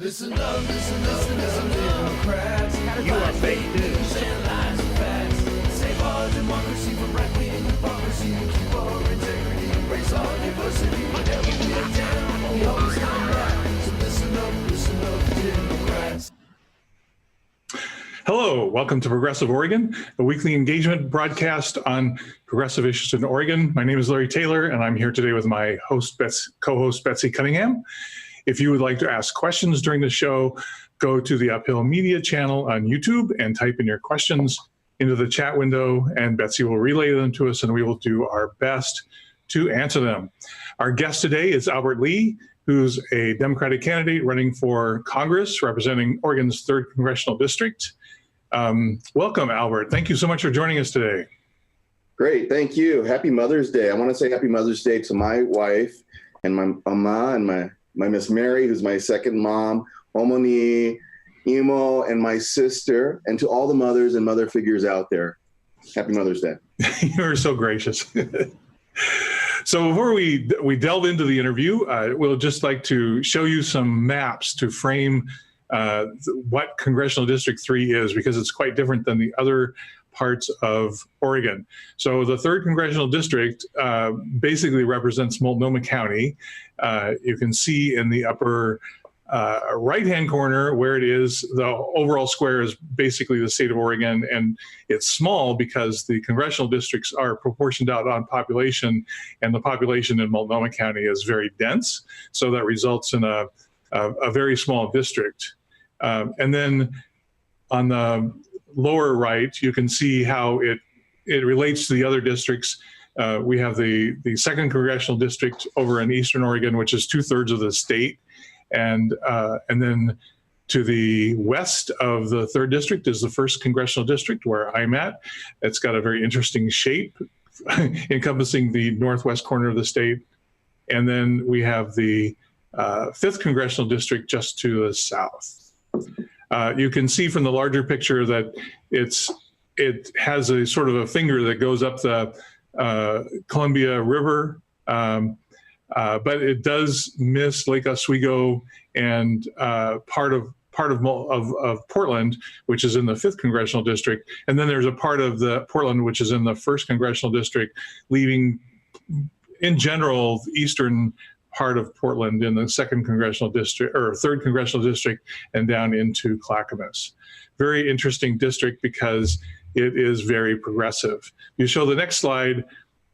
Listen up, listen, Democrats. You are fake news. And lies and facts. Save our democracy from right-wing hypocrisy. Keep our integrity, embrace our diversity. Whatever we're down, we always come back. So listen up, Democrats. Hello, welcome to Progressive Oregon, a weekly engagement broadcast on progressive issues in Oregon. My name is Larry Taylor, and I'm here today with my co-host Betsy Cunningham. If you would like to ask questions during the show, go to the Uphill Media channel on YouTube and type in your questions into the chat window, and Betsy will relay them to us, and we will do our best to answer them. Our guest today is Albert Lee, who's a Democratic candidate running for Congress, representing Oregon's 3rd Congressional District. Welcome, Albert. Thank you so much for joining us today. Great, thank you. Happy Mother's Day. I want to say Happy Mother's Day to my wife and my mama and my Miss Mary, who's my second mom, Omoni, Imo, and my sister, and to all the mothers and mother figures out there. Happy Mother's Day. You're so gracious. So before we delve into the interview, we'll just like to show you some maps to frame what Congressional District 3 is, because it's quite different than the other parts of Oregon. So the 3rd Congressional District basically represents Multnomah County. You can see in the upper right-hand corner where it is. The overall square is basically the state of Oregon, and it's small because the congressional districts are proportioned out on population, and the population in Multnomah County is very dense. So that results in a very small district. And then on the lower right, you can see how it relates to the other districts. We have the 2nd Congressional District over in Eastern Oregon, which is 2/3 of the state. And then to the west of the 3rd District is the 1st Congressional District, where I'm at. It's got a very interesting shape encompassing the northwest corner of the state. And then we have the 5th Congressional District just to the south. You can see from the larger picture that it has a sort of a finger that goes up the Columbia River, but it does miss Lake Oswego and part of Portland, which is in the 5th Congressional District. And then there's a part of the Portland, which is in the 1st Congressional District, leaving, in general, the eastern part of Portland in the 2nd Congressional District or 3rd Congressional District and down into Clackamas. Very interesting district because it is very progressive. You show the next slide.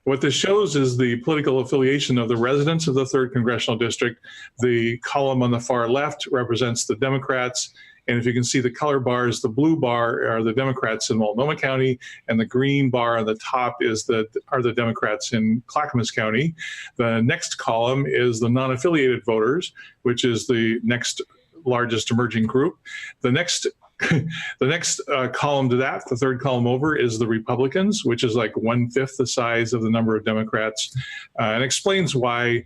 What this shows is the political affiliation of the residents of the 3rd Congressional District. The column on the far left represents the Democrats. And if you can see the color bars, the blue bar are the Democrats in Multnomah County, and the green bar on the top are the Democrats in Clackamas County. The next column is the non-affiliated voters, which is the next largest emerging group. The next column to that, the 3rd column over, is the Republicans, which is like 1/5 the size of the number of Democrats, and explains why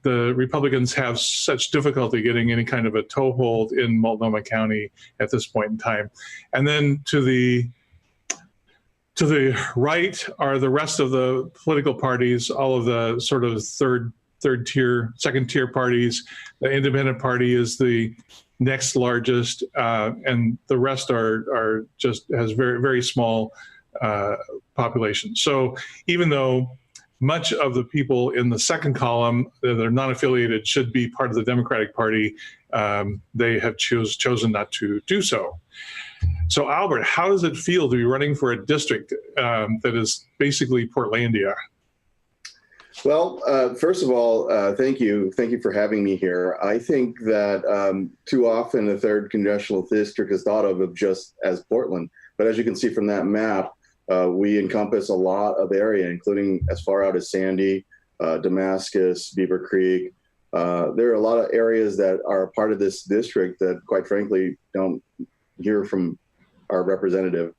the Republicans have such difficulty getting any kind of a toehold in Multnomah County at this point in time. And then to the right are the rest of the political parties, all of the sort of third tier, second tier parties. The Independent Party is the next largest, and the rest are just has very, very small population. So even though much of the people in the 2nd column that are non-affiliated should be part of the Democratic Party, they have chosen not to do so. So Albert, how does it feel to be running for a district that is basically Portlandia? Well, first of all, thank you for having me here. I think that too often the 3rd Congressional District is thought of just as Portland, but as you can see from that map, we encompass a lot of area, including as far out as Sandy, Damascus, Beaver Creek. There are a lot of areas that are part of this district that, quite frankly, don't hear from our representative.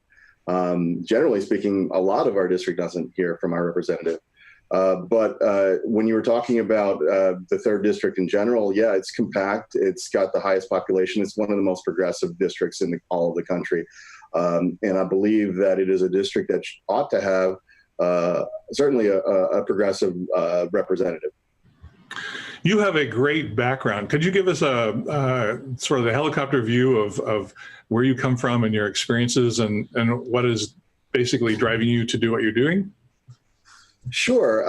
Generally speaking, a lot of our district doesn't hear from our representative. But when you were talking about the 3rd District in general, yeah, it's compact. It's got the highest population. It's one of the most progressive districts in all of the country. And I believe that it is a district that ought to have certainly a progressive representative. You have a great background. Could you give us a sort of the helicopter view of where you come from and your experiences and what is basically driving you to do what you're doing? Sure.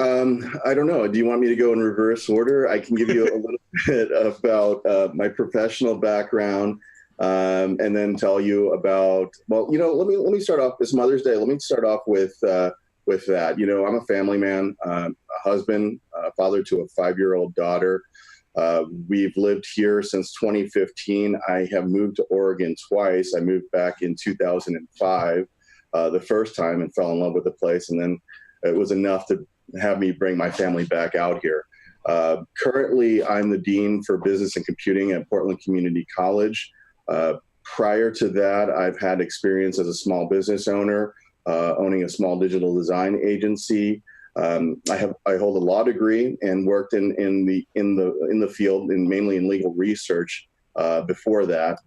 I don't know. Do you want me to go in reverse order? I can give you a little bit about my professional background, and then tell you about. Well, let me start off this Mother's Day. Let me start off with that. I'm a family man, a husband, a father to a 5-year-old daughter. We've lived here since 2015. I have moved to Oregon twice. I moved back in 2005, the first time, and fell in love with the place, and then it was enough to have me bring my family back out here. Currently, I'm the Dean for Business and Computing at Portland Community College. Prior to that, I've had experience as a small business owner, owning a small digital design agency. I hold a law degree and worked in the field, and mainly in legal research before that.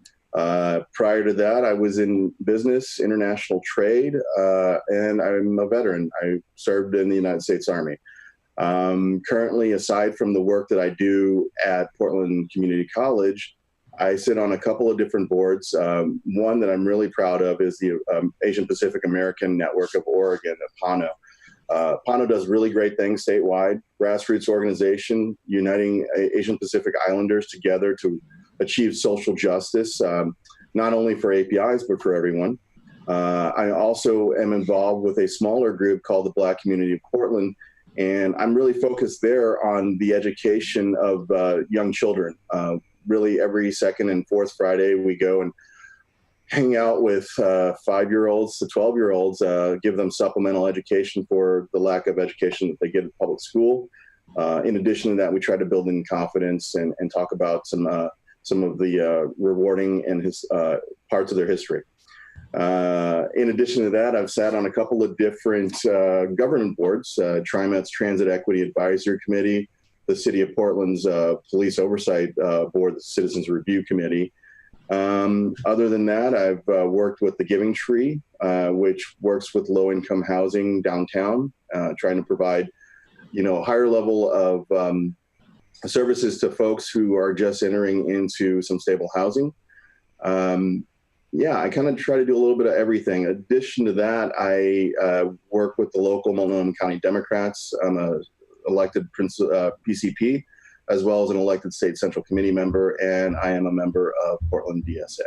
Prior to that, I was in business, international trade, and I'm a veteran. I served in the United States Army. Currently, aside from the work that I do at Portland Community College, I sit on a couple of different boards. One that I'm really proud of is the Asian Pacific American Network of Oregon, PANO. PANO does really great things statewide, grassroots organization, uniting Asian Pacific Islanders together to achieve social justice, not only for APIs, but for everyone. I also am involved with a smaller group called the Black Community of Portland, and I'm really focused there on the education of young children. Really every second and fourth Friday, we go and hang out with 5-year-olds to 12-year-olds, give them supplemental education for the lack of education that they get at public school. In addition to that, we try to build in confidence and talk about some of the rewarding and parts of their history. In addition to that, I've sat on a couple of different government boards, TriMet's Transit Equity Advisory Committee, the City of Portland's Police Oversight Board, the Citizens Review Committee. Other than that, I've worked with the Giving Tree, which works with low-income housing downtown, trying to provide, higher level of services to folks who are just entering into some stable housing. I kind of try to do a little bit of everything. In addition to that, I work with the local Multnomah County Democrats. I'm a elected PCP, as well as an elected state central committee member, and I am a member of Portland DSA.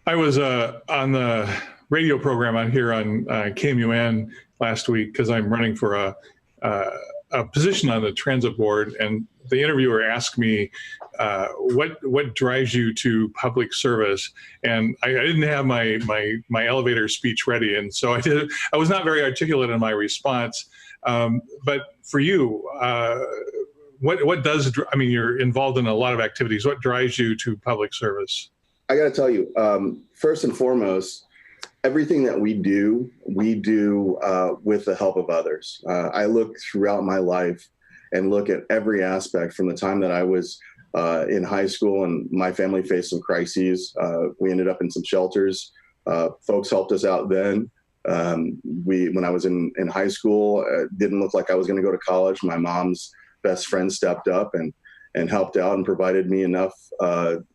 I was on the radio program on here on KMUN last week because I'm running for a position on the transit board, and the interviewer asked me what drives you to public service, and I didn't have my elevator speech ready, and so I was not very articulate in my response. But for you, what does, you're involved in a lot of activities. What drives you to public service? I got to tell you, first and foremost, everything that we do with the help of others. I look throughout my life and look at every aspect from the time that I was in high school and my family faced some crises. We ended up in some shelters. Folks helped us out then. When I was in high school, it didn't look like I was going to go to college. My mom's best friend stepped up and helped out and provided me enough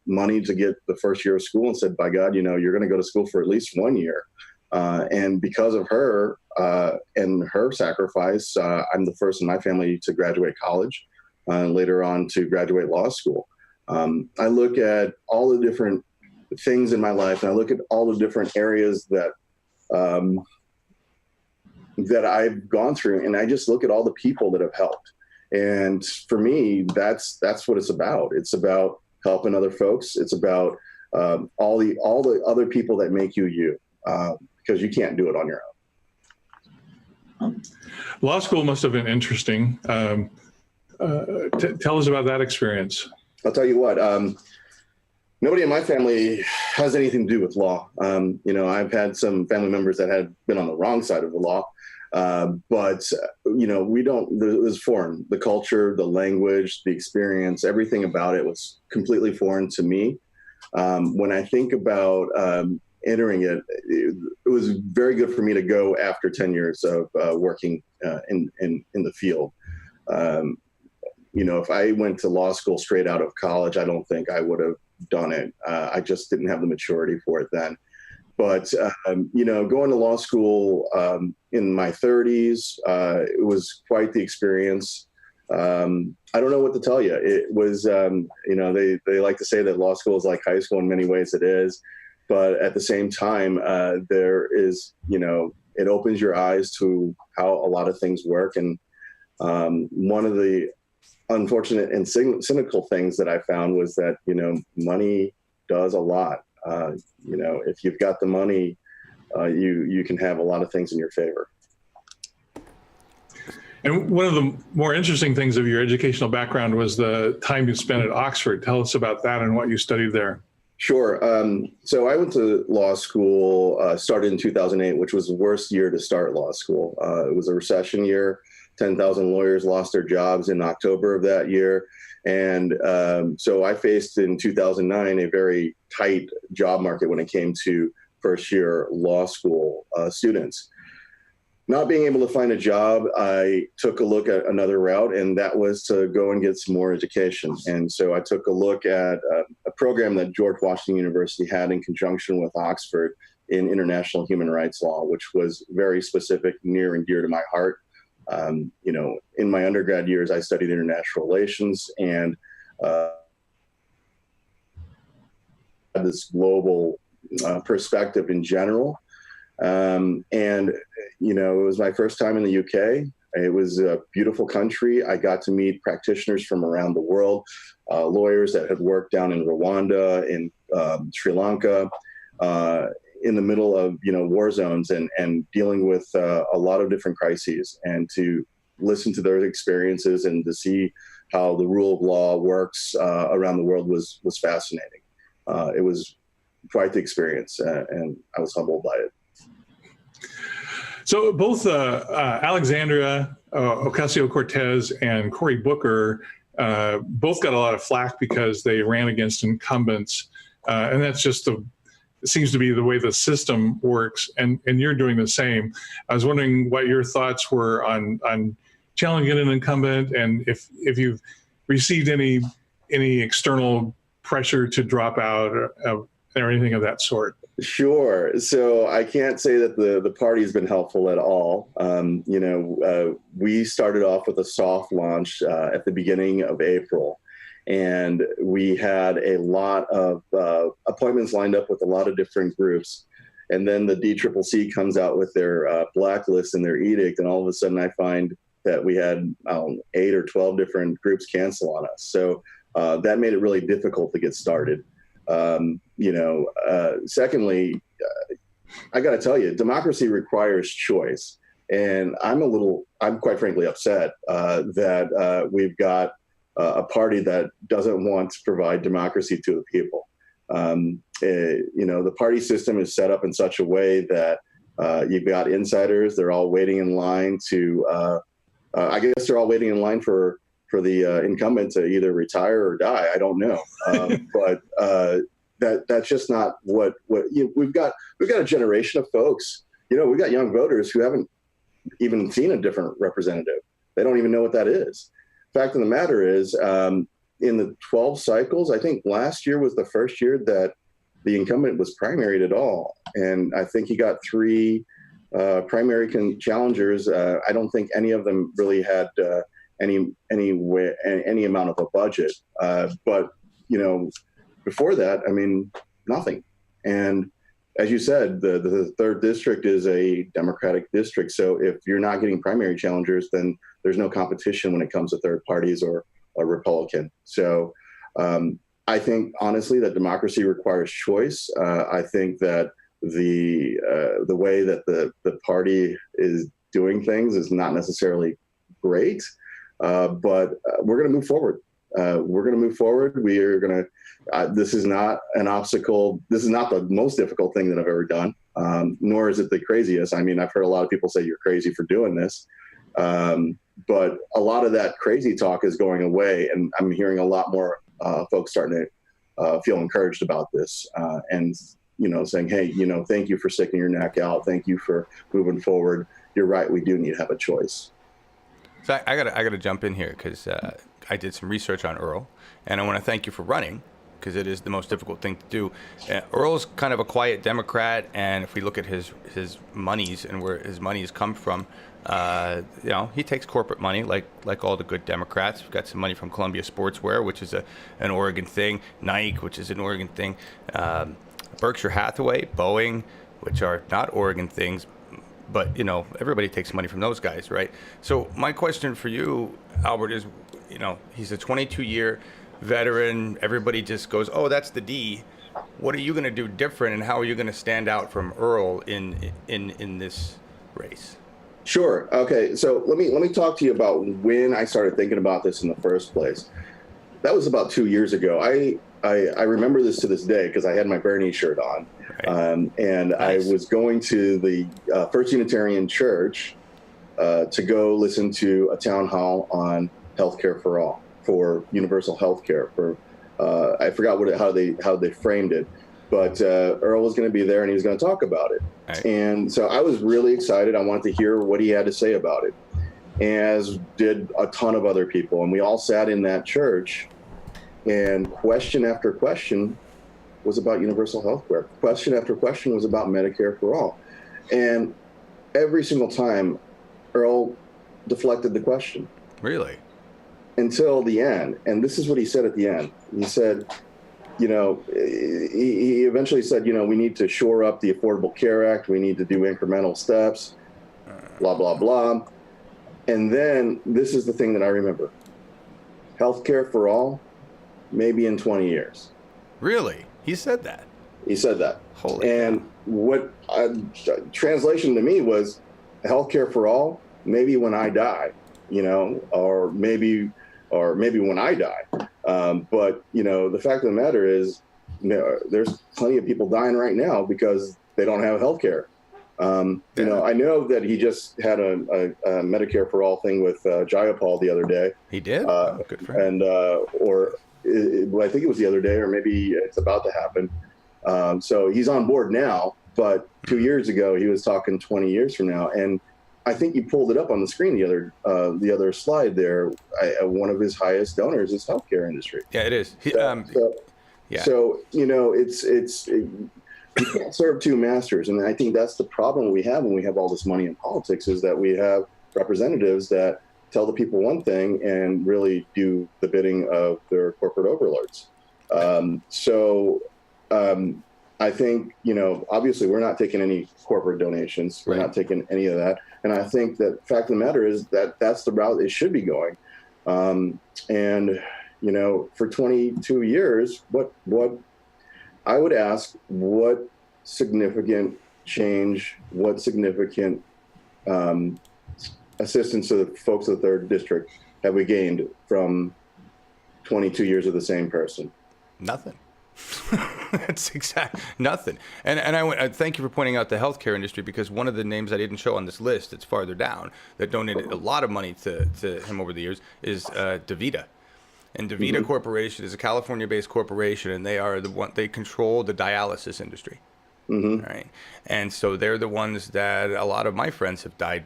money to get the first year of school, and said, by God, you're going to go to school for at least 1 year. And because of her and her sacrifice, I'm the first in my family to graduate college, later on to graduate law school. I look at all the different things in my life, and I look at all the different areas that I've gone through, and I just look at all the people that have helped. And for me, that's what it's about. It's about helping other folks. It's about all the other people that make you, because you can't do it on your own. Law school must have been interesting. Tell us about that experience. I'll tell you what. Nobody in my family has anything to do with law. I've had some family members that had been on the wrong side of the law. But we don't, it was foreign. The culture, the language, the experience, everything about it was completely foreign to me. When I think about entering it, it was very good for me to go after 10 years of working in the field. If I went to law school straight out of college, I don't think I would have done it. I just didn't have the maturity for it then. But, going to law school in my 30s, it was quite the experience. I don't know what to tell you. It was, they like to say that law school is like high school. In many ways it is. But at the same time, there is, it opens your eyes to how a lot of things work. And one of the unfortunate and cynical things that I found was that, money does a lot. If you've got the money, you can have a lot of things in your favor. And one of the more interesting things of your educational background was the time you spent at Oxford. Tell us about that and what you studied there. Sure. So I went to law school, started in 2008, which was the worst year to start law school. It was a recession year. 10,000 lawyers lost their jobs in October of that year. And so I faced in 2009 a very tight job market when it came to first year law school students. Not being able to find a job, I took a look at another route, and that was to go and get some more education. And so I took a look at a program that George Washington University had in conjunction with Oxford in international human rights law, which was very specific, near and dear to my heart. In my undergrad years, I studied international relations and had this global perspective in general. It was my first time in the UK. It was a beautiful country. I got to meet practitioners from around the world, lawyers that had worked down in Rwanda, in Sri Lanka, in the middle of, war zones and dealing with a lot of different crises, and to listen to their experiences and to see how the rule of law works around the world was fascinating. It was quite the experience, and I was humbled by it. So both Alexandria Ocasio-Cortez and Cory Booker both got a lot of flack because they ran against incumbents, and that's just it seems to be the way the system works, and you're doing the same. I was wondering what your thoughts were on challenging an incumbent, and if you've received any external pressure to drop out or anything of that sort. Sure. So I can't say that the party has been helpful at all. We started off with a soft launch at the beginning of April, and we had a lot of appointments lined up with a lot of different groups. And then the DCCC comes out with their blacklist and their edict, and all of a sudden I find that we had 8 or 12 different groups cancel on us. So that made it really difficult to get started. Secondly, I got to tell you, democracy requires choice. And I'm quite frankly upset that we've got a party that doesn't want to provide democracy to the people. The party system is set up in such a way that you've got insiders. They're all waiting in line I guess they're all waiting in line for the incumbent to either retire or die. I don't know. But that's just not what we've got. We've got a generation of folks, we've got young voters who haven't even seen a different representative. They don't even know what that is. Fact of the matter is, in the 12 cycles, I think last year was the first year that the incumbent was primaried at all. And I think he got 3 primary challengers. I don't think any of them really had any amount of a budget. But before that, nothing. And as you said, the 3rd district is a Democratic district. So if you're not getting primary challengers, then there's no competition when it comes to third parties or a Republican. So I think, honestly, that democracy requires choice. I think that the way that the party is doing things is not necessarily great, but we're going to move forward. We are going to, this is not an obstacle. This is not the most difficult thing that I've ever done, nor is it the craziest. I've heard a lot of people say you're crazy for doing this. But a lot of that crazy talk is going away, and I'm hearing a lot more folks starting to feel encouraged about this, and saying, hey, thank you for sticking your neck out. Thank you for moving forward. You're right. We do need to have a choice. So I gotta jump in here because I did some research on Earl, and I want to thank you for running because it is the most difficult thing to do. Earl's kind of a quiet Democrat, and if we look at his monies and where his monies come from, he takes corporate money like all the good Democrats. We've got some money from Columbia Sportswear, which is an Oregon thing, Nike, which is an Oregon thing, Berkshire Hathaway, Boeing, which are not Oregon things. But, everybody takes money from those guys, right? So my question for you, Albert, is, he's a 22-year veteran. Everybody just goes, oh, that's the D. What are you going to do different, and how are you going to stand out from Earl in this race? Sure. Okay. So let me talk to you about when I started thinking about this in the first place. That was about 2 years ago. I remember this to this day because I had my Bernie shirt on. Right. And nice. I was going to the First Unitarian Church to go listen to a town hall on healthcare for all, for universal healthcare. I forgot how they framed it, but Earl was going to be there and he was going to talk about it. Right. And so I was really excited. I wanted to hear what he had to say about it, as did a ton of other people. And we all sat in that church, and question after question was about universal health care. Question after question was about Medicare for all. And every single time, Earl deflected the question. Really? Until the end. And this is what he said at the end. He said, he eventually said, we need to shore up the Affordable Care Act. We need to do incremental steps, blah, blah, blah. And then this is the thing that I remember. Healthcare for all, maybe in 20 years. Really? He said that? He said that. Holy and God. What translation to me was healthcare for all, maybe when I die, or maybe when I die. But, the fact of the matter is, there's plenty of people dying right now because they don't have healthcare. I know that he just had a Medicare for all thing with Jayapal the other day. He did? Good for And, him. I think it was the other day, or maybe it's about to happen. So he's on board now, but 2 years ago, he was talking 20 years from now. And I think you pulled it up on the screen, the other slide there. One of his highest donors is healthcare industry. Yeah, it is. So you can't serve two masters. And I think that's the problem we have when we have all this money in politics, is that we have representatives that tell the people one thing and really do the bidding of their corporate overlords. I think, obviously we're not taking any corporate donations. We're not taking any of that. And I think that fact of the matter is that that's the route it should be going. For 22 years, what I would ask, what significant change, what significant assistance to the folks of the third district have we gained from 22 years of the same person? Nothing. That's nothing. And I thank you for pointing out the healthcare industry, because one of the names I didn't show on this list, it's farther down, that donated a lot of money to him over the years is DaVita. And DaVita Corporation is a California-based corporation, and they control the dialysis industry. Right? And so they're the ones that a lot of my friends have died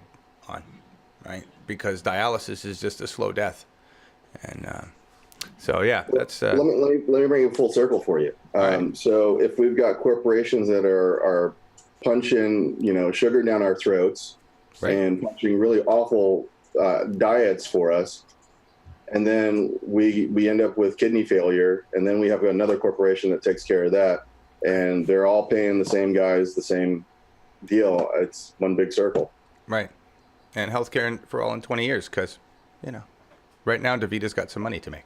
on, right? Because dialysis is just a slow death. And that's. Let me bring it full circle for you. Right. So if we've got corporations that are punching, sugar down our throats, right, and punching really awful diets for us, and then we end up with kidney failure, and then we have another corporation that takes care of that, and they're all paying the same guys the same deal. It's one big circle. Right. And healthcare for all in 20 years, because, right now DaVita's got some money to make.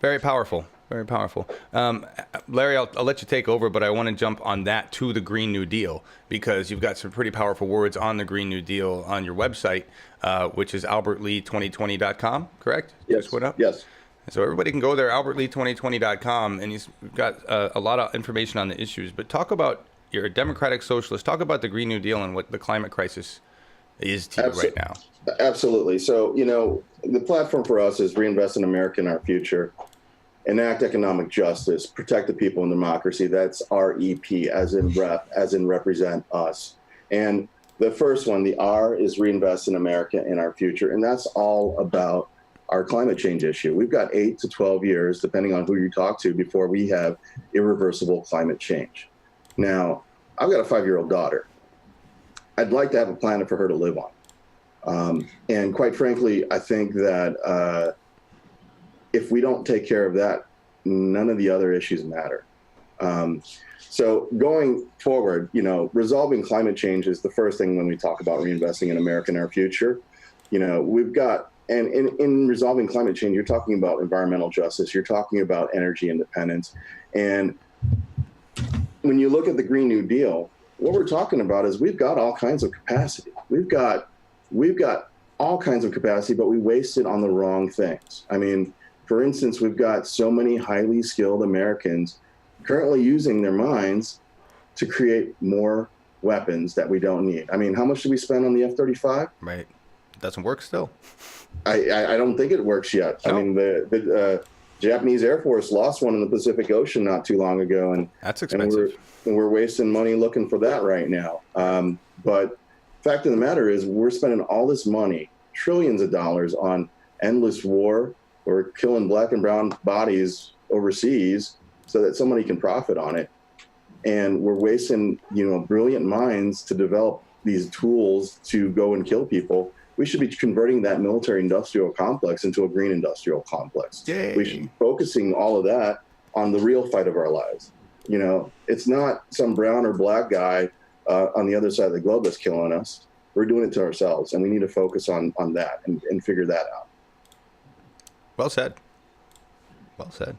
Very powerful. Very powerful. Larry, I'll let you take over, but I want to jump on that to the Green New Deal, because you've got some pretty powerful words on the Green New Deal on your website, which is albertlee2020.com, correct? Yes. Just went up? Yes. So everybody can go there, albertlee2020.com, and you've got a lot of information on the issues. But talk about, you're a democratic socialist. Talk about the Green New Deal and what the climate crisis is to you right now. Absolutely. So, the platform for us is reinvest in America and our future, enact economic justice, protect the people and democracy. That's REP, as in represent us. And The first one, the R, is reinvest in America in our future. And that's all about our climate change issue. We've got 8 to 12 years, depending on who you talk to, before we have irreversible climate change. Now, I've got a 5-year-old daughter. I'd like to have a planet for her to live on. And quite frankly, I think that if we don't take care of that, none of the other issues matter. So going forward, resolving climate change is the first thing when we talk about reinvesting in America in our future. We've got, and in resolving climate change, you're talking about environmental justice, you're talking about energy independence. And when you look at the Green New Deal, what we're talking about is we've got all kinds of capacity. We've got all kinds of capacity, but we waste it on the wrong things. I mean, for instance, we've got so many highly skilled Americans currently using their minds to create more weapons that we don't need. I mean, how much do we spend on the F-35? Right. Doesn't work still. I don't think it works yet. No. I mean, the Japanese Air Force lost one in the Pacific Ocean not too long ago, and That's expensive. and we're wasting money looking for that right now. But fact of the matter is, we're spending all this money, trillions of dollars, on endless war. We're killing black and brown bodies overseas so that somebody can profit on it. And we're wasting, brilliant minds to develop these tools to go and kill people. We should be converting that military industrial complex into a green industrial complex. Yay. We should be focusing all of that on the real fight of our lives. It's not some brown or black guy on the other side of the globe that's killing us. We're doing it to ourselves, and we need to focus on that and figure that out. Well said. Well said.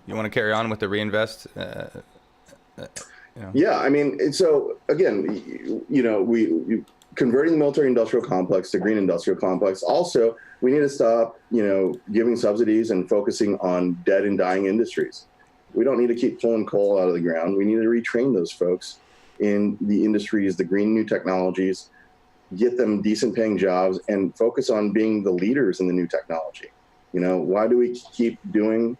You want to carry on with the reinvest? Yeah, I mean, so again, we converting the military industrial complex to green industrial complex. Also, we need to stop, giving subsidies and focusing on dead and dying industries. We don't need to keep pulling coal out of the ground. We need to retrain those folks in the industries, the green new technologies, get them decent paying jobs, and focus on being the leaders in the new technology. Why do we keep doing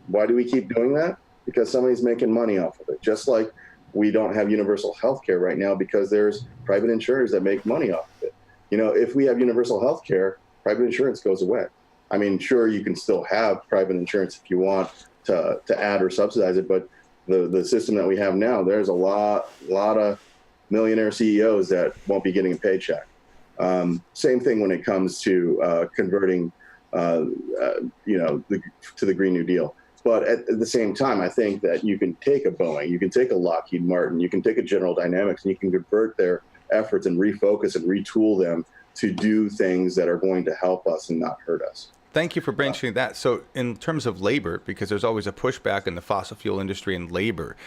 that? Because somebody's making money off of it. Just like we don't have universal health care right now because there's private insurers that make money off of it. If we have universal health care, private insurance goes away. I mean, sure, you can still have private insurance if you want to add or subsidize it, but the system that we have now, there's a lot of millionaire CEOs that won't be getting a paycheck. Same thing when it comes to converting, to the Green New Deal. But at the same time, I think that you can take a Boeing, you can take a Lockheed Martin, you can take a General Dynamics, and you can convert their efforts and refocus and retool them to do things that are going to help us and not hurt us. Thank you for mentioning that. So in terms of labor, because there's always a pushback in the fossil fuel industry and labor,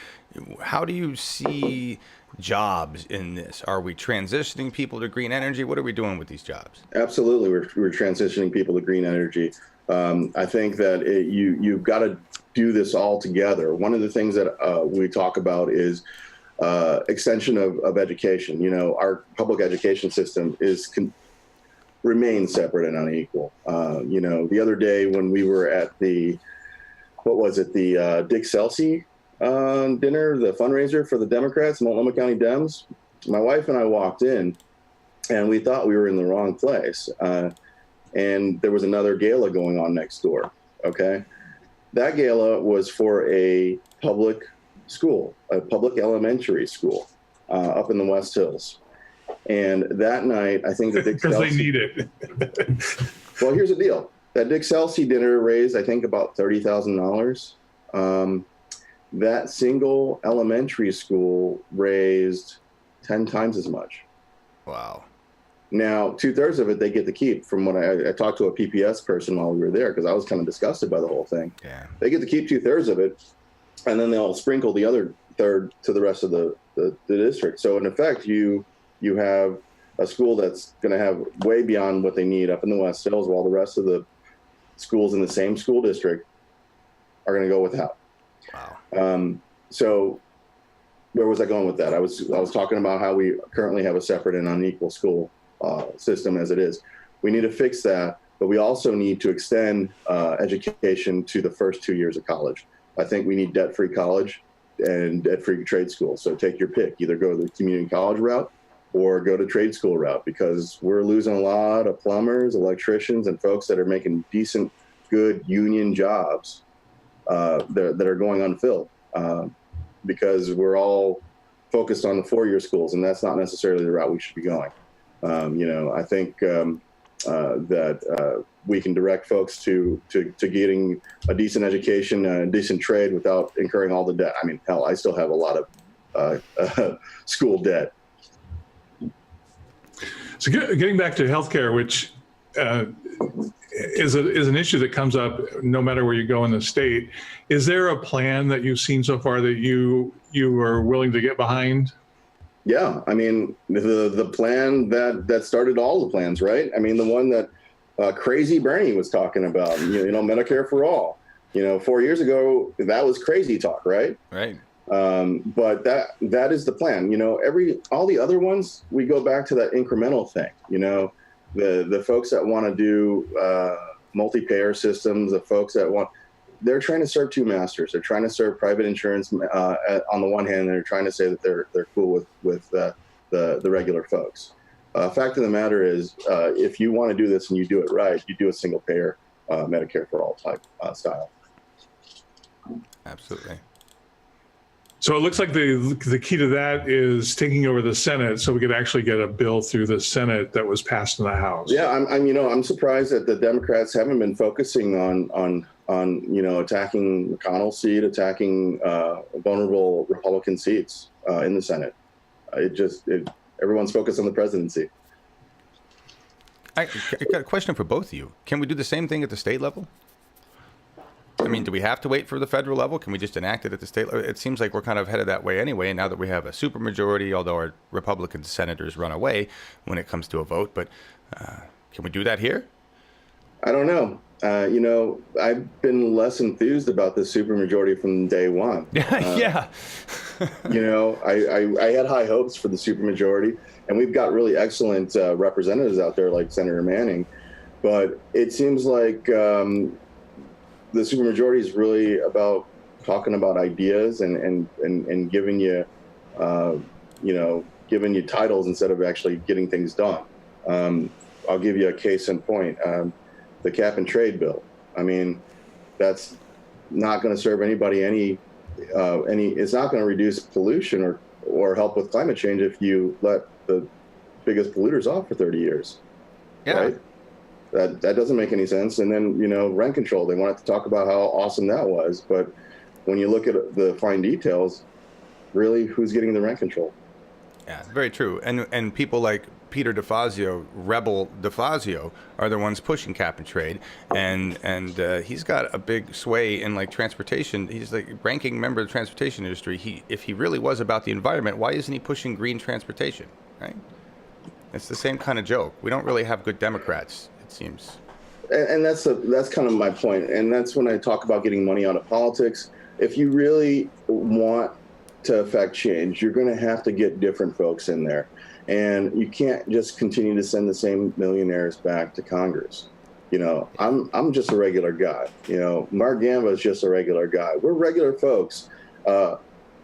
how do you see jobs in this? Are we transitioning people to green energy? What are we doing with these jobs? Absolutely. We're transitioning people to green energy. I think that you've got to do this all together. One of the things that we talk about is extension of education. Our public education system remains separate and unequal. The other day when we were at the Dick Celsey dinner, the fundraiser for the Democrats, Multnomah County Dems, my wife and I walked in and we thought we were in the wrong place. And there was another gala going on next door, okay? That gala was for a public school, a public elementary school up in the West Hills. And that night, I think the Dick Because Celsey... they need it. Well, here's the deal. That Dick Celsey dinner raised, I think, about $30,000. That single elementary school raised 10 times as much. Wow. Now, 2/3 of it they get to keep. From what I talked to a PPS person while we were there, because I was kind of disgusted by the whole thing. Yeah. They get to keep 2/3 of it, and then they'll sprinkle the other third to the rest of the district. So in effect, you have a school that's going to have way beyond what they need up in the West Hills, while the rest of the schools in the same school district are going to go without. Wow. So where was I going with that? I was talking about how we currently have a separate and unequal school system as it is. We need to fix that, but we also need to extend education to the first 2 years of college. I think we need debt-free college. and at free trade school. So take your pick, either go the community college route or go to trade school route, because we're losing a lot of plumbers, electricians, and folks that are making decent, good union jobs that are going unfilled because we're all focused on the four-year schools, and that's not necessarily the route we should be going. I think that we can direct folks to getting a decent education, a decent trade without incurring all the debt. I mean, hell, I still have a lot of school debt. So getting back to healthcare, which is an issue that comes up no matter where you go in the state, is there a plan that you've seen so far that you are willing to get behind? Yeah, I mean, the plan that started all the plans, right? I mean, the one that Crazy Bernie was talking about, Medicare for all. 4 years ago, that was crazy talk, right? Right. But that is the plan. All the other ones, we go back to that incremental thing. The folks that want to do multi-payer systems, the folks that they're trying to serve two masters. They're trying to serve private insurance on the one hand, and they're trying to say that they're cool with the regular folks. Fact of the matter is, if you want to do this and you do it right, you do a single payer Medicare for all type style. Absolutely. So it looks like the key to that is taking over the Senate, so we could actually get a bill through the Senate that was passed in the House. Yeah, I'm surprised that the Democrats haven't been focusing on attacking McConnell's seat, attacking vulnerable Republican seats in the Senate. Everyone's focused on the presidency. I got a question for both of you. Can we do the same thing at the state level? I mean, do we have to wait for the federal level? Can we just enact it at the state level? It seems like we're kind of headed that way anyway, now that we have a supermajority, although our Republican senators run away when it comes to a vote. But can we do that here? I don't know. I've been less enthused about the supermajority from day one. Yeah. I had high hopes for the supermajority, and we've got really excellent representatives out there like Senator Manning. But it seems like the supermajority is really about talking about ideas and giving you, giving you titles instead of actually getting things done. I'll give you a case in point. The cap and trade bill. I mean, that's not going to serve anybody it's not going to reduce pollution or help with climate change if you let the biggest polluters off for 30 years. Yeah. Right? That doesn't make any sense. And then, rent control, they wanted to talk about how awesome that was. But when you look at the fine details, really, who's getting the rent control? Yeah, very true. And people like Peter DeFazio, Rebel DeFazio, are the ones pushing cap and trade. And he's got a big sway in transportation. He's the ranking member of the transportation industry. If he really was about the environment, why isn't he pushing green transportation, right? It's the same kind of joke. We don't really have good Democrats, it seems. And that's kind of my point. And that's when I talk about getting money out of politics. If you really want to affect change, you're going to have to get different folks in there. And you can't just continue to send the same millionaires back to Congress. I'm just a regular guy. Mark Gamba is just a regular guy. We're regular folks.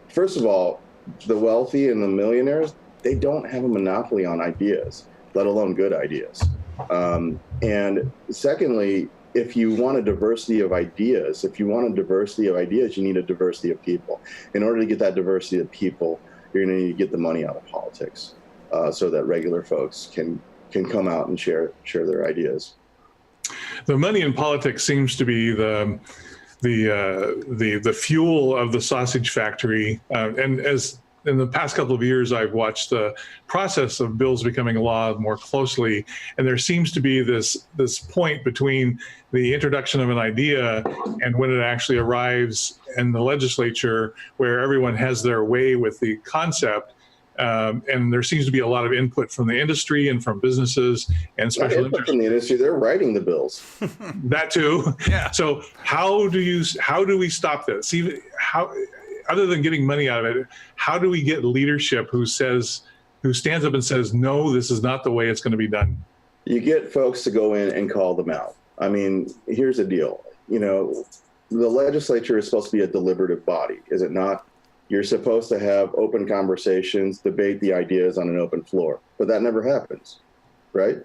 First of all, the wealthy and the millionaires, they don't have a monopoly on ideas, let alone good ideas. And secondly, if you want a diversity of ideas, you need a diversity of people. In order to get that diversity of people, you're going to need to get the money out of politics so that regular folks can come out and share their ideas. The money in politics seems to be the fuel of the sausage factory. And as in the past couple of years, I've watched the process of bills becoming law more closely, and there seems to be this point between the introduction of an idea and when it actually arrives in the legislature, where everyone has their way with the concept, and there seems to be a lot of input from the industry and from businesers and special interests. From the industry, they're writing the bills. That too. Yeah. So how do we stop this? Other than getting money out of it, how do we get leadership who stands up and says, no, this is not the way it's going to be done? You get folks to go in and call them out. I mean, here's the deal. The legislature is supposed to be a deliberative body, is it not? You're supposed to have open conversations, debate the ideas on an open floor, but that never happens, right?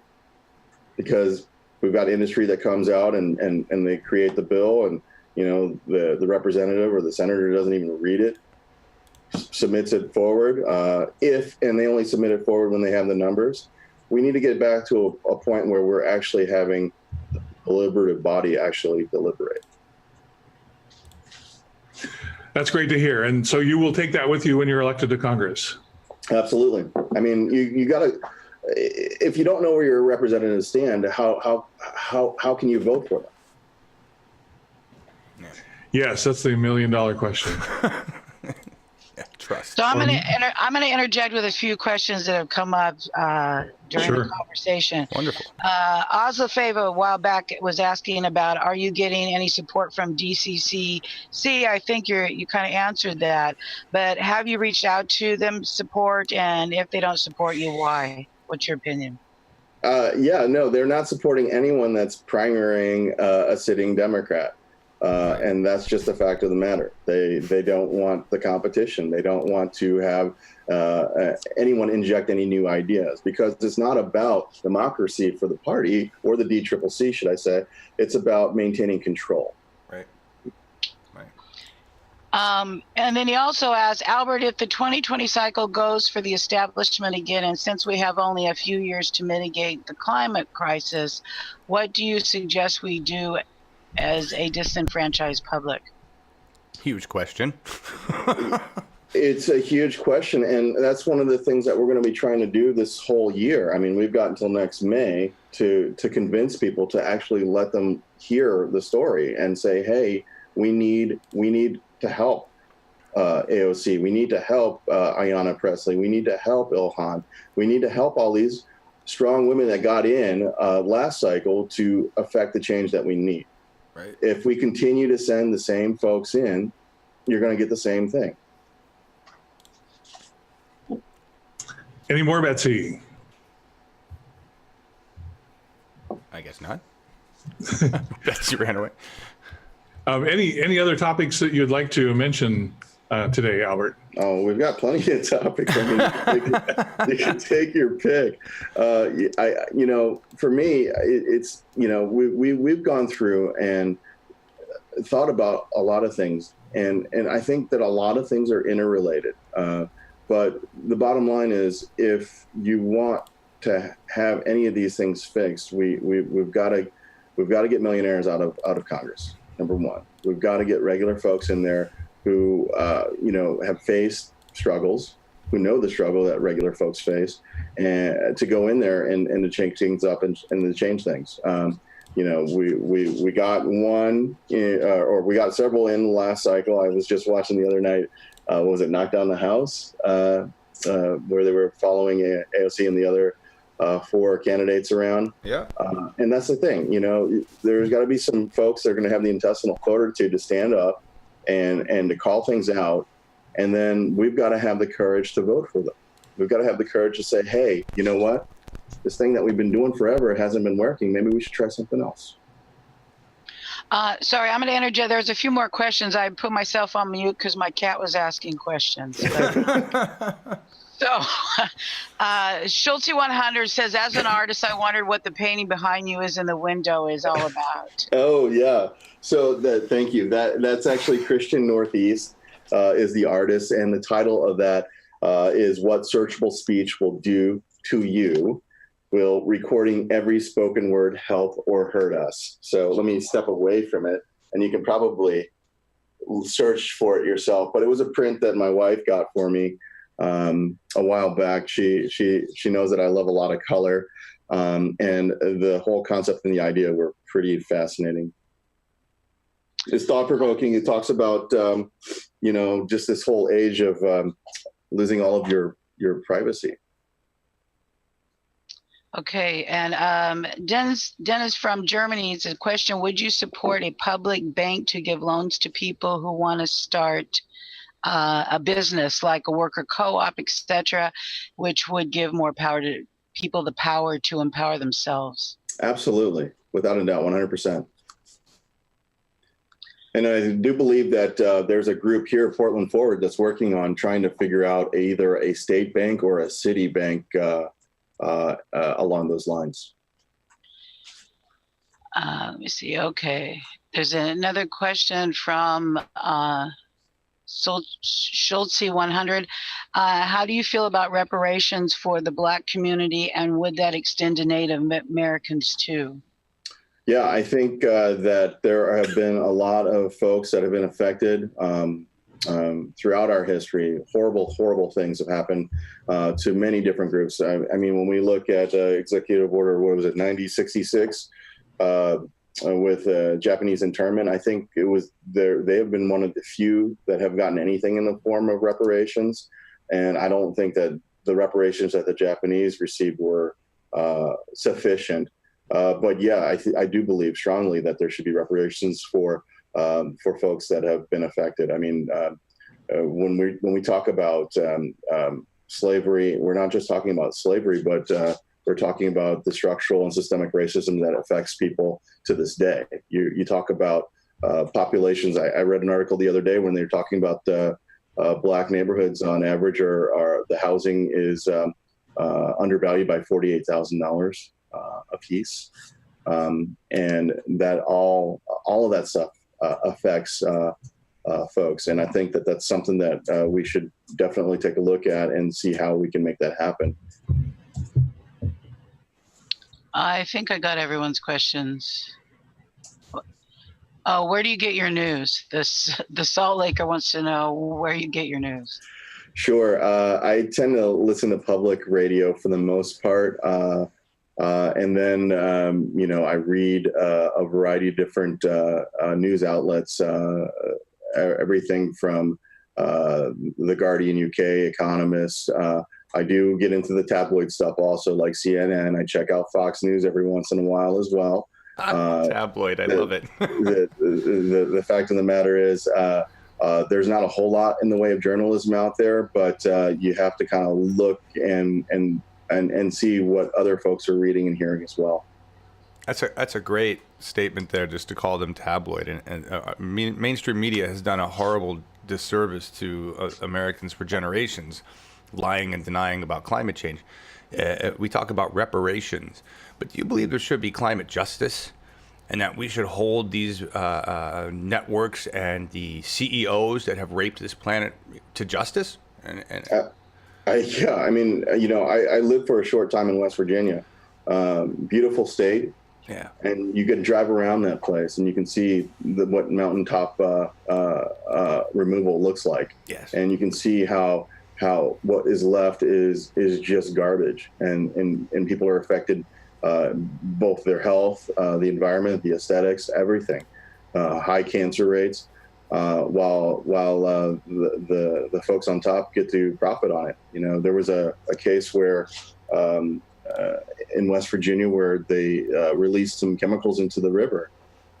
Because we've got industry that comes out and they create the bill, and the representative or the senator doesn't even read it, submits it forward. And they only submit it forward when they have the numbers. We need to get back to a point where we're actually having the deliberative body actually deliberate. That's great to hear. And so you will take that with you when you're elected to Congress. Absolutely. I mean, you got to. If you don't know where your representatives stand, how can you vote for them? Yes, that's the $1 million question. Trust. So I'm going to interject with a few questions that have come up during Sure. the conversation. Wonderful. Oslo Fava a while back was asking about, are you getting any support from DCCC? I think you kind of answered that, but have you reached out to them support, and if they don't support you, why? What's your opinion? No, they're not supporting anyone that's primarying a sitting Democrat. And that's just a fact of the matter. They don't want the competition. They don't want to have anyone inject any new ideas, because it's not about democracy for the party or the DCCC, should I say. It's about maintaining control. Right. And then he also asked, Albert, if the 2020 cycle goes for the establishment again, and since we have only a few years to mitigate the climate crisis, what do you suggest we do as a disenfranchised public? Huge question. It's a huge question, and that's one of the things that we're going to be trying to do this whole year. I mean, we've got until next May to convince people to actually let them hear the story and say, hey, we need to help AOC. We need to help Ayanna Pressley. We need to help Ilhan. We need to help all these strong women that got in last cycle to affect the change that we need. Right. If we continue to send the same folks in, you're going to get the same thing. Any more, Betsy? I guess not. Betsy ran away. Any other topics that you'd like to mention today, Albert? Oh, we've got plenty of topics. I mean, you can take your pick. For me, it's we've gone through and thought about a lot of things, and I think that a lot of things are interrelated. But the bottom line is, if you want to have any of these things fixed, we've got to get millionaires out of Congress. Number one, we've got to get regular folks in there who have faced struggles, who know the struggle that regular folks face, and to go in there and to change things up and to change things. We got one, or we got several in the last cycle. I was just watching the other night. Was it Knock Down the House, where they were following AOC and the other 4 candidates around? Yeah. And that's the thing, there's got to be some folks that are going to have the intestinal fortitude to stand up and to call things out. And then we've got to have the courage to vote for them. We've got to have the courage to say, hey, you know what? This thing that we've been doing forever, it hasn't been working. Maybe we should try something else. Sorry, I'm going to interject. There's a few more questions. I put myself on mute because my cat was asking questions. So, Schulte 100 says, as an artist, I wondered what the painting behind you is in the window is all about. Oh, yeah. So thank you. That's actually Christian Northeast is the artist. And the title of that is What Searchable Speech Will Do to You. Will recording every spoken word help or hurt us? So let me step away from it, and you can probably search for it yourself. But it was a print that my wife got for me a while back. She knows that I love a lot of color, and the whole concept and the idea were pretty fascinating. It's thought-provoking. It talks about just this whole age of losing all of your privacy. Okay, and Dennis from Germany has a question. Would you support a public bank to give loans to people who want to start a business like a worker co-op, etc., which would give more power to people, the power to empower themselves? Absolutely, without a doubt, 100%. And I do believe that there's a group here at Portland Forward that's working on trying to figure out either a state bank or a city bank along those lines. Let me see. Okay. There's another question from Schultze 100. How do you feel about reparations for the Black community, and would that extend to Native Americans too? Yeah, I think that there have been a lot of folks that have been affected throughout our history. Horrible things have happened to many different groups. I mean, when we look at Executive Order, what was it, 9066, with Japanese internment, I think it was they have been one of the few that have gotten anything in the form of reparations. And I don't think that the reparations that the Japanese received were sufficient. But yeah, I do believe strongly that there should be reparations for folks that have been affected. I mean, when we talk about slavery, we're not just talking about slavery, but we're talking about the structural and systemic racism that affects people to this day. You talk about populations. I read an article the other day when they were talking about Black neighborhoods on average, or the housing is undervalued by $48,000 a piece, and that all of that stuff affects folks. And I think that that's something that we should definitely take a look at and see how we can make that happen. I think I got everyone's questions. Where do you get your news? The Salt Laker wants to know where you get your news. Sure. I tend to listen to public radio for the most part. And then, I read a variety of different news outlets, everything from The Guardian UK, Economist. I do get into the tabloid stuff also, like CNN. I check out Fox News every once in a while as well. Tabloid, I love it. The fact of the matter is, there's not a whole lot in the way of journalism out there, but you have to kind of look and see what other folks are reading and hearing as well. That's a great statement there, just to call them tabloid. And mainstream media has done a horrible disservice to Americans for generations, lying and denying about climate change. We talk about reparations, but do you believe there should be climate justice, and that we should hold these networks and the CEOs that have raped this planet to justice? I lived for a short time in West Virginia. Beautiful state. Yeah. And you can drive around that place and you can see what mountaintop removal looks like. Yes. And you can see how what is left is just garbage, and people are affected, both their health, the environment, the aesthetics, everything. High cancer rates. While the folks on top get to profit on it. There was a case where in West Virginia where they released some chemicals into the river.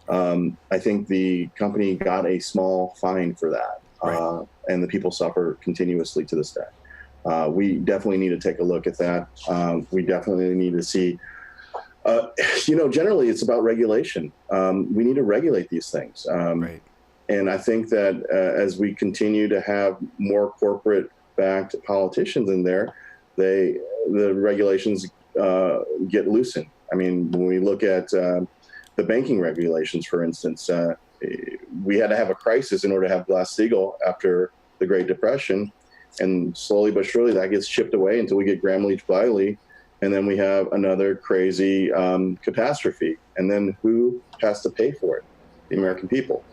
I think the company got a small fine for that, right. And the people suffer continuously to this day. We definitely need to take a look at that. We definitely need to see. Generally, it's about regulation. We need to regulate these things. Right. And I think that as we continue to have more corporate-backed politicians in there, the regulations get loosened. I mean, when we look at the banking regulations, for instance, we had to have a crisis in order to have Glass-Steagall after the Great Depression, and slowly but surely that gets chipped away until we get Gramm-Leach-Bliley, and then we have another crazy catastrophe. And then who has to pay for it? The American people.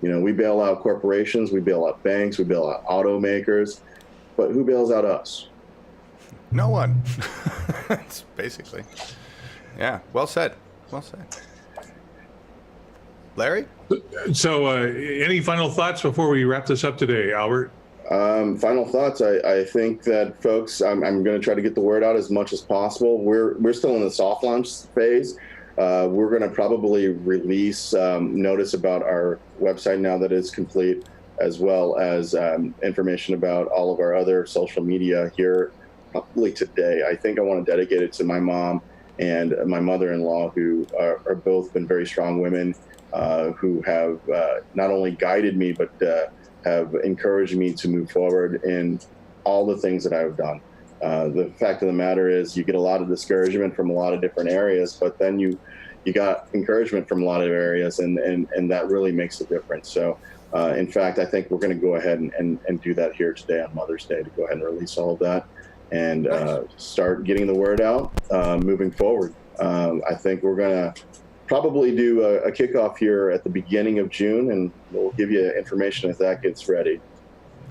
We bail out corporations, we bail out banks, we bail out automakers, but who bails out us? No one. It's basically. Yeah, well said. Well said. Larry? So any final thoughts before we wrap this up today, Albert? Final thoughts. I think that folks, I'm going to try to get the word out as much as possible. We're still in the soft launch phase. We're going to probably release notice about our website now that it's complete, as well as information about all of our other social media here probably today. I think I want to dedicate it to my mom and my mother-in-law, who are both been very strong women who have not only guided me, but have encouraged me to move forward in all the things that I've done. The fact of the matter is you get a lot of discouragement from a lot of different areas, but then you got encouragement from a lot of areas, and that really makes a difference. So in fact, I think we're going to go ahead and do that here today on Mother's Day, to go ahead and release all of that and start getting the word out moving forward. I think we're going to probably do a kickoff here at the beginning of June, and we'll give you information as that gets ready.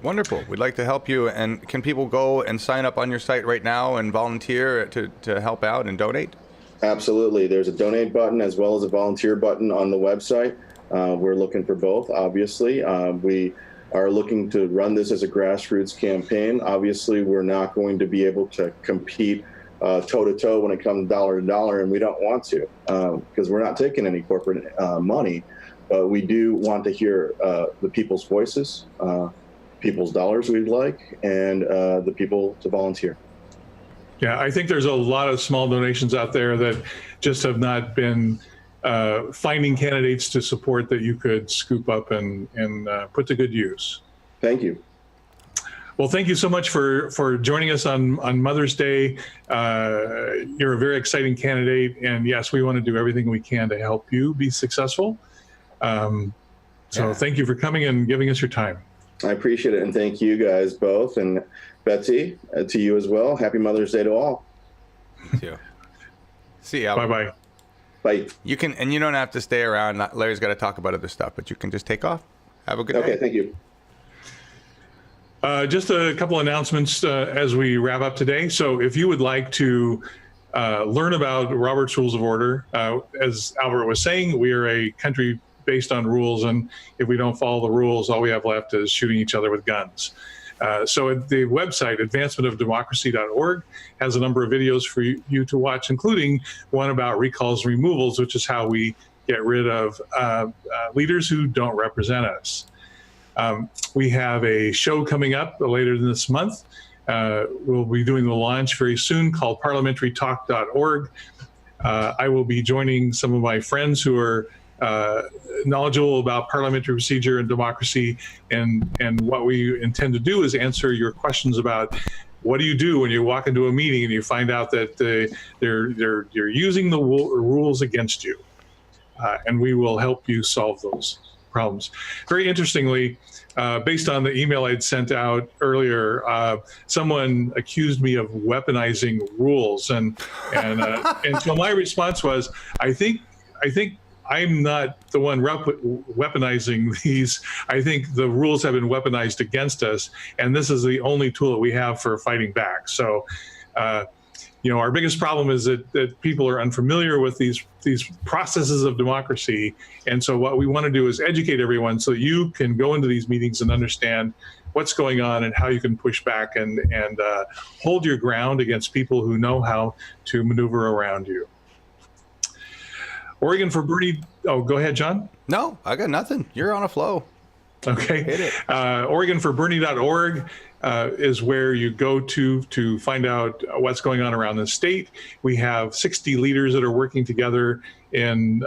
Wonderful. We'd like to help you. And can people go and sign up on your site right now and volunteer to help out and donate? Absolutely. There's a donate button as well as a volunteer button on the website. We're looking for both, obviously. We are looking to run this as a grassroots campaign. Obviously, we're not going to be able to compete toe-to-toe when it comes dollar to dollar, and we don't want to because we're not taking any corporate money. But we do want to hear the people's voices, people's dollars we'd like, and the people to volunteer. Yeah, I think there's a lot of small donations out there that just have not been finding candidates to support that you could scoop up and put to good use. Thank you. Well, thank you so much for joining us on Mother's Day. You're a very exciting candidate, and yes, we want to do everything we can to help you be successful. Thank you for coming and giving us your time. I appreciate it, and thank you guys both, and Betsy, to you as well. Happy Mother's Day to all. See you. Bye-bye. Bye. You can, and you don't have to stay around. Larry's got to talk about other stuff, but you can just take off. Have a good day. Okay, thank you. Just a couple announcements as we wrap up today. So if you would like to learn about Robert's Rules of Order, as Albert was saying, we are a country based on rules, and if we don't follow the rules, all we have left is shooting each other with guns. So the website, advancementofdemocracy.org, has a number of videos for you to watch, including one about recalls and removals, which is how we get rid of leaders who don't represent us. We have a show coming up later this month. We'll be doing the launch very soon, called parliamentarytalk.org. I will be joining some of my friends who are knowledgeable about parliamentary procedure and democracy, and what we intend to do is answer your questions about what do you do when you walk into a meeting and you find out that they're using the rules against you, and we will help you solve those problems. Very interestingly, based on the email I'd sent out earlier, someone accused me of weaponizing rules, and so my response was, I think I'm not the one weaponizing these. I think the rules have been weaponized against us, and this is the only tool that we have for fighting back. So, our biggest problem is that people are unfamiliar with these processes of democracy, and so what we want to do is educate everyone so you can go into these meetings and understand what's going on and how you can push back and hold your ground against people who know how to maneuver around you. Oregon for Bernie. Oh, go ahead, John. No, I got nothing. You're on a flow. Okay. Hit it. OregonforBernie.org is where you go to find out what's going on around the state. We have 60 leaders that are working together in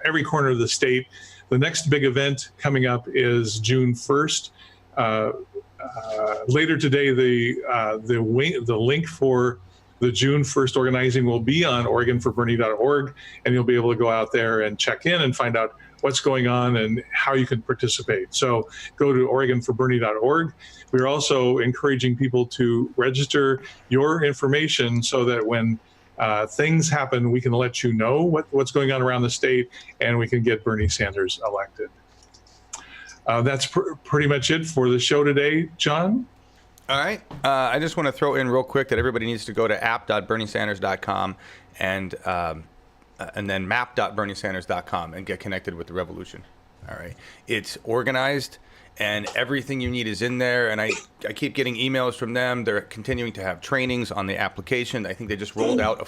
every corner of the state. The next big event coming up is June 1st. Later today, the link for the June 1st organizing will be on OregonforBernie.org, and you'll be able to go out there and check in and find out what's going on and how you can participate. So go to OregonforBernie.org. We're also encouraging people to register your information so that when things happen, we can let you know what's going on around the state, and we can get Bernie Sanders elected. That's pretty much it for the show today, John. All right. I just want to throw in real quick that everybody needs to go to app.berniesanders.com and then map.berniesanders.com and get connected with the revolution. All right. It's organized, and everything you need is in there. And I keep getting emails from them. They're continuing to have trainings on the application. I think they just rolled out a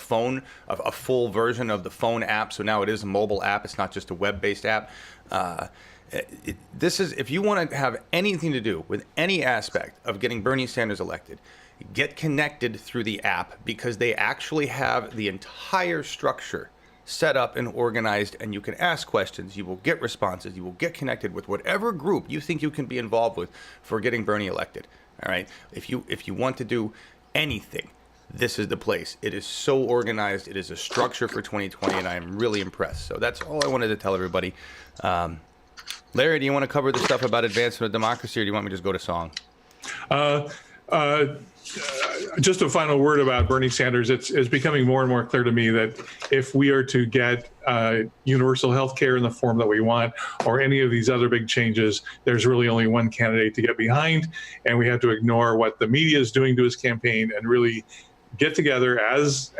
full version of the phone app. So now it is a mobile app. It's not just a web-based app. This is, if you want to have anything to do with any aspect of getting Bernie Sanders elected, get connected through the app, because they actually have the entire structure set up and organized, and you can ask questions. You will get responses. You will get connected with whatever group you think you can be involved with for getting Bernie elected. All right. If you want to do anything, this is the place. It is so organized. It is a structure for 2020, and I am really impressed. So that's all I wanted to tell everybody. Larry, do you want to cover the stuff about advancement of democracy, or do you want me to just go to song? Just a final word about Bernie Sanders. It's becoming more and more clear to me that if we are to get universal health care in the form that we want, or any of these other big changes, there's really only one candidate to get behind, and we have to ignore what the media is doing to his campaign and really get together as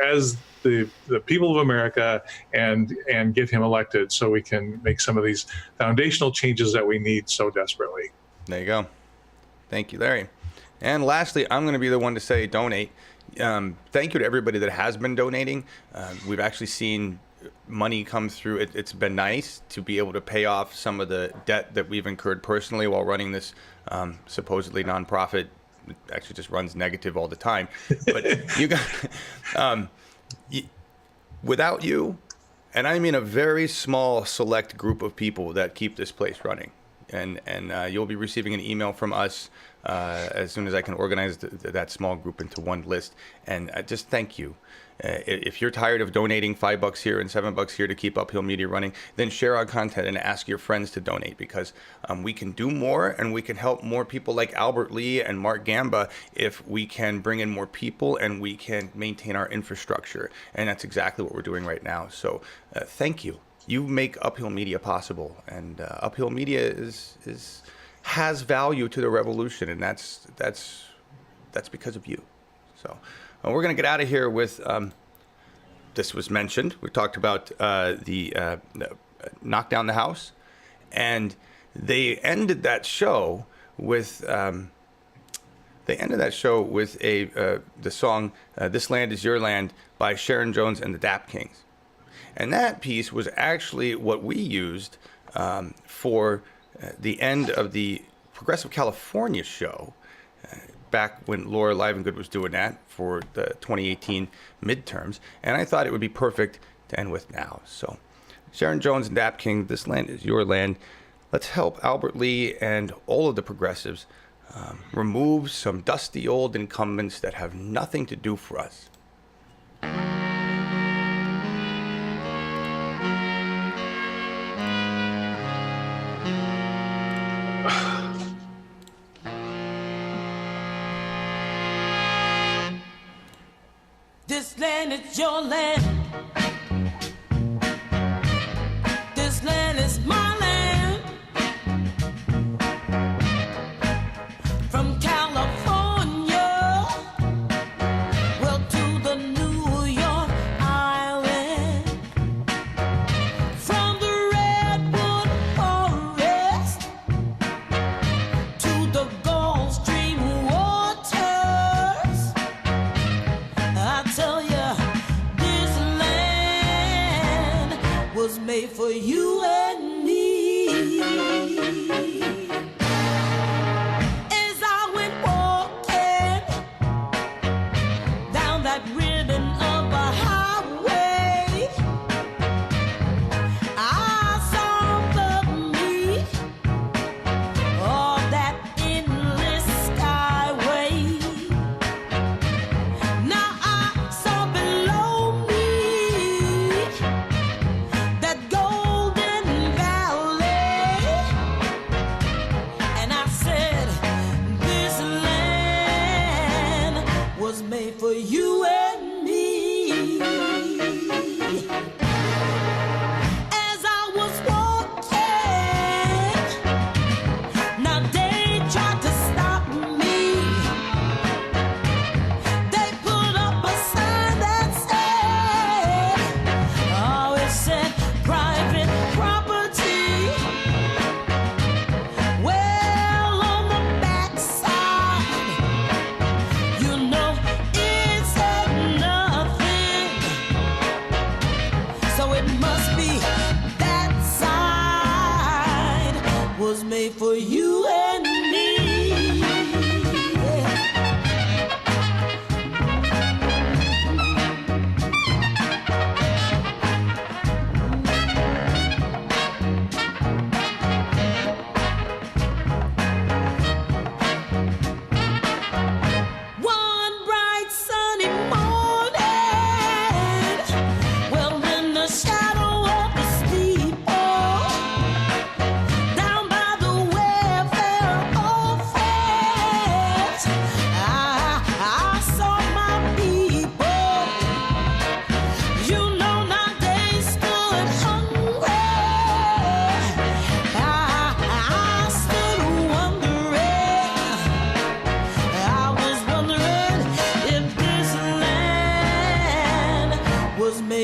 the people of America and get him elected, so we can make some of these foundational changes that we need so desperately. There you go. Thank you, Larry. And lastly, I'm going to be the one to say donate. Thank you to everybody that has been donating. We've actually seen money come through. It's been nice to be able to pay off some of the debt that we've incurred personally while running this supposedly nonprofit. It actually just runs negative all the time. But you got, without you, and I mean a very small select group of people that keep this place running. And you'll be receiving an email from us as soon as I can organize that small group into one list. And just thank you. If you're tired of donating $5 here and $7 here to keep Uphill Media running, then share our content and ask your friends to donate, because we can do more and we can help more people like Albert Lee and Mark Gamba if we can bring in more people and we can maintain our infrastructure. And that's exactly what we're doing right now. So thank you. You make Uphill Media possible, and Uphill Media has value to the revolution, and that's because of you. So we're going to get out of here with this was mentioned. We talked about the knock down the house, and they ended that show with the song "This Land Is Your Land" by Sharon Jones and the Dap Kings. And that piece was actually what we used for the end of the Progressive California show back when Laura Livengood was doing that for the 2018 midterms. And I thought it would be perfect to end with now. So Sharon Jones and Dap King, "This Land Is Your Land." Let's help Albert Lee and all of the progressives remove some dusty old incumbents that have nothing to do for us. This land is your land. This land is my land. From California, well, to the New York Island. From the Redwood Forest to the Gulf Stream waters. I tell you, this land was made for you and me. As I went walking down that ribbon of a highway, I saw above me all that endless skyway. Now I saw below me that golden valley, and I said, this land was made for you and me. As I was walking, now they tried to stop me. They put up a sign that said, oh, it said private property. Well, on the backside, you know, it said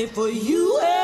only for you.